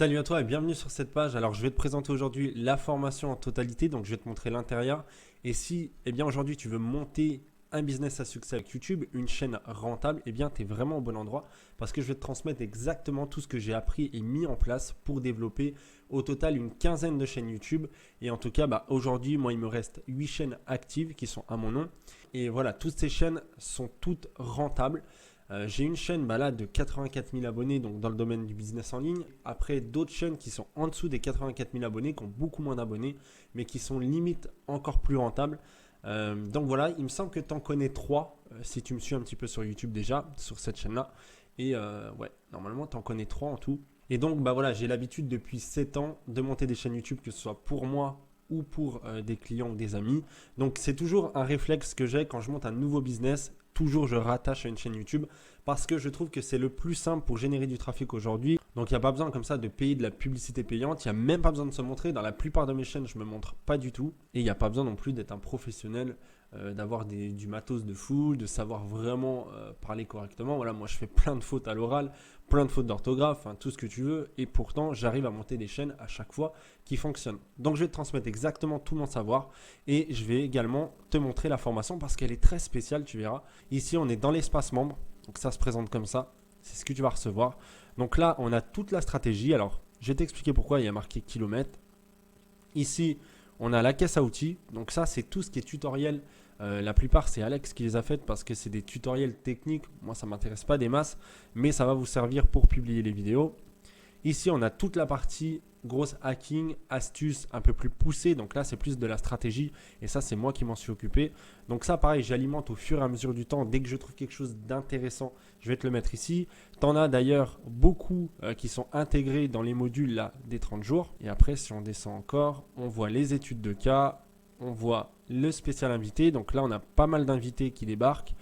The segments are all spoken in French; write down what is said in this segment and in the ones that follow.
Salut à toi et bienvenue sur cette page. Alors je vais te présenter aujourd'hui la formation en totalité, donc je vais te montrer l'intérieur. Et si aujourd'hui tu veux monter un business à succès avec YouTube, une chaîne rentable, tu es vraiment au bon endroit parce que je vais te transmettre exactement tout ce que j'ai appris et mis en place pour développer au total une quinzaine de chaînes YouTube. Et en tout cas, aujourd'hui, moi il me reste 8 chaînes actives qui sont à mon nom. Et voilà, toutes ces chaînes sont toutes rentables. J'ai une chaîne là de 84 000 abonnés donc dans le domaine du business en ligne. Après d'autres chaînes qui sont en dessous des 84 000 abonnés, qui ont beaucoup moins d'abonnés, mais qui sont limite encore plus rentables. Donc voilà, il me semble que tu en connais 3 si tu me suis un petit peu sur YouTube déjà, sur cette chaîne-là. Et ouais, normalement tu en connais 3 en tout. Et donc voilà, j'ai l'habitude depuis 7 ans de monter des chaînes YouTube, que ce soit pour moi ou pour des clients ou des amis. Donc c'est toujours un réflexe que j'ai quand je monte un nouveau business. Toujours je rattache à une chaîne YouTube parce que je trouve que c'est le plus simple pour générer du trafic aujourd'hui. Donc il n'y a pas besoin comme ça de payer de la publicité payante. Il n'y a même pas besoin de se montrer. Dans la plupart de mes chaînes, je ne me montre pas du tout. Et il n'y a pas besoin non plus d'être un professionnel, d'avoir du matos de fou, de savoir vraiment parler correctement. Voilà, moi je fais plein de fautes à l'oral, plein de fautes d'orthographe, tout ce que tu veux. Et pourtant, j'arrive à monter des chaînes à chaque fois qui fonctionnent. Donc je vais te transmettre exactement tout mon savoir et je vais également te montrer la formation parce qu'elle est très spéciale, tu verras. Ici, on est dans l'espace membre. Donc ça se présente comme ça. C'est ce que tu vas recevoir. Donc là, on a toute la stratégie. Alors, je vais t'expliquer pourquoi il y a marqué kilomètres. Ici, on a la caisse à outils. Donc ça, c'est tout ce qui est tutoriel. La plupart, c'est Alex qui les a faites parce que c'est des tutoriels techniques. Moi, ça ne m'intéresse pas des masses, mais ça va vous servir pour publier les vidéos. Ici, on a toute la partie grosse hacking, astuces un peu plus poussée. Donc là, c'est plus de la stratégie et ça, c'est moi qui m'en suis occupé. Donc ça, pareil, j'alimente au fur et à mesure du temps. Dès que je trouve quelque chose d'intéressant, je vais te le mettre ici. Tu en as d'ailleurs beaucoup qui sont intégrés dans les modules là des 30 jours. Et après, si on descend encore, on voit les études de cas, on voit le spécial invité. Donc là, on a pas mal d'invités qui débarquent.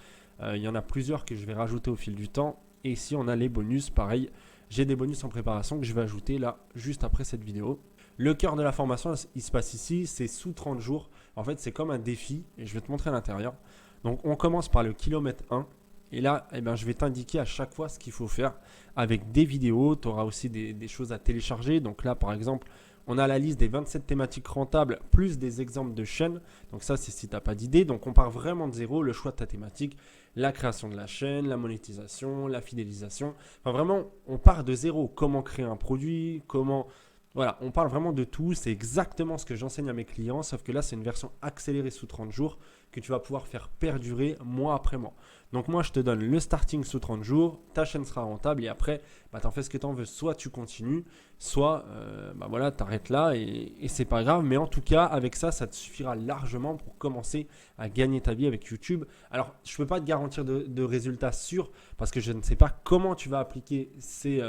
Il y en a plusieurs que je vais rajouter au fil du temps. Et ici, on a les bonus, pareil. J'ai des bonus en préparation que je vais ajouter là juste après cette vidéo. Le cœur de la formation, il se passe ici, c'est sous 30 jours. En fait, c'est comme un défi et je vais te montrer à l'intérieur. Donc, on commence par le kilomètre 1. Et là, je vais t'indiquer à chaque fois ce qu'il faut faire avec des vidéos. Tu auras aussi des choses à télécharger. Donc là, par exemple, on a la liste des 27 thématiques rentables plus des exemples de chaînes. Donc ça, c'est si tu n'as pas d'idée. Donc on part vraiment de zéro, le choix de ta thématique, la création de la chaîne, la monétisation, la fidélisation. Enfin vraiment, on part de zéro. Comment créer un produit, comment... Voilà, on parle vraiment de tout. C'est exactement ce que j'enseigne à mes clients, sauf que là, c'est une version accélérée sous 30 jours que tu vas pouvoir faire perdurer mois après mois. Donc moi, je te donne le starting sous 30 jours, ta chaîne sera rentable et après, tu en fais ce que tu en veux. Soit tu continues, soit tu arrêtes là et c'est pas grave. Mais en tout cas, avec ça, ça te suffira largement pour commencer à gagner ta vie avec YouTube. Alors, je ne peux pas te garantir de résultats sûrs parce que je ne sais pas comment tu vas appliquer ces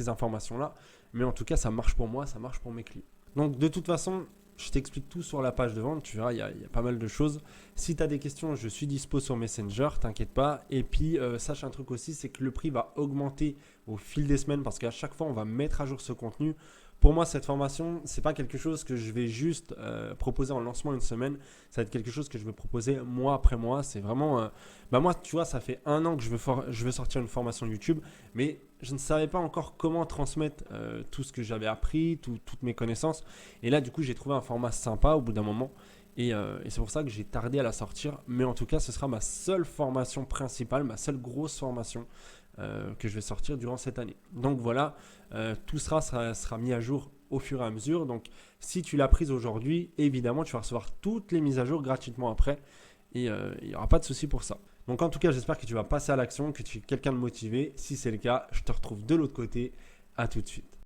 informations-là. Mais en tout cas, ça marche pour moi, ça marche pour mes clients. Donc de toute façon, je t'explique tout sur la page de vente. Tu verras, il y a pas mal de choses. Si tu as des questions, je suis dispo sur Messenger, t'inquiète pas. Et puis, sache un truc aussi, c'est que le prix va augmenter au fil des semaines parce qu'à chaque fois, on va mettre à jour ce contenu. Pour moi, cette formation, ce n'est pas quelque chose que je vais juste proposer en lancement une semaine. Ça va être quelque chose que je vais proposer mois après mois. C'est vraiment… moi, tu vois, ça fait 1 an que je veux sortir une formation YouTube, mais je ne savais pas encore comment transmettre tout ce que j'avais appris, toutes mes connaissances. Et là, du coup, j'ai trouvé un format sympa au bout d'un moment. Et c'est pour ça que j'ai tardé à la sortir. Mais en tout cas, ce sera ma seule formation principale, ma seule grosse formation que je vais sortir durant cette année. Donc voilà, tout sera mis à jour au fur et à mesure. Donc si tu l'as prise aujourd'hui, évidemment, tu vas recevoir toutes les mises à jour gratuitement après. Et il n'y aura pas de souci pour ça. Donc en tout cas, j'espère que tu vas passer à l'action, que tu es quelqu'un de motivé. Si c'est le cas, je te retrouve de l'autre côté. À tout de suite.